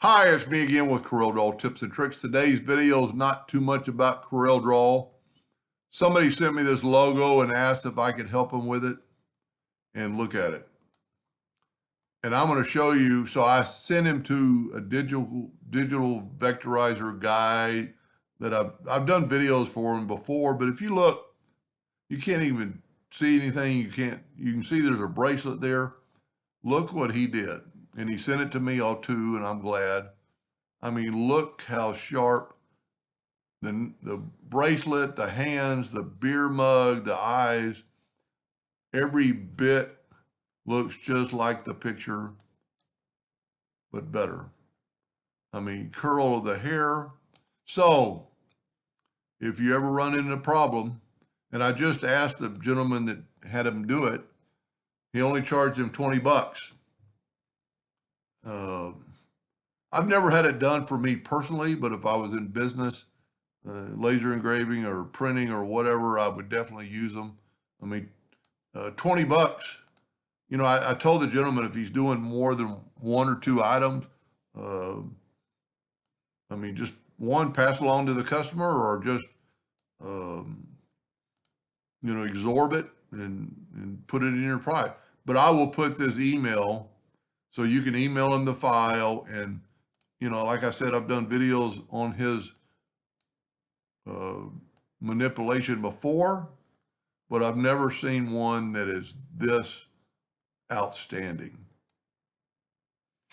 Hi, it's me again with CorelDraw tips and tricks. Today's video is not too much about CorelDraw. Somebody sent me this logo and asked if I could help them with it, and look at it. And I'm going to show you. So I sent him to a digital vectorizer guy that I've done videos for him before, but if you look, you can't even see anything. You can see there's a bracelet there. Look what he did. And he sent it to me all too, and I'm glad. I mean, look how sharp the bracelet, the hands, the beer mug, the eyes, every bit looks just like the picture, but better. I mean, curl of the hair. So if you ever run into a problem, and I just asked the gentleman that had him do it, he only charged him 20 bucks. I've never had it done for me personally, but if I was in business, laser engraving or printing or whatever, I would definitely use them. I mean, 20 bucks. You know, I told the gentleman if he's doing more than one or two items, I mean, just one, pass along to the customer, or just, absorb it and put it in your price. But I will put this email so you can email him the file. And, like I said, I've done videos on his manipulation before, but I've never seen one that is this outstanding.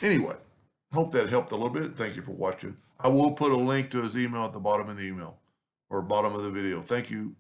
Anyway, hope that helped a little bit. Thank you for watching. I will put a link to his email at the bottom of the email or bottom of the video. Thank you.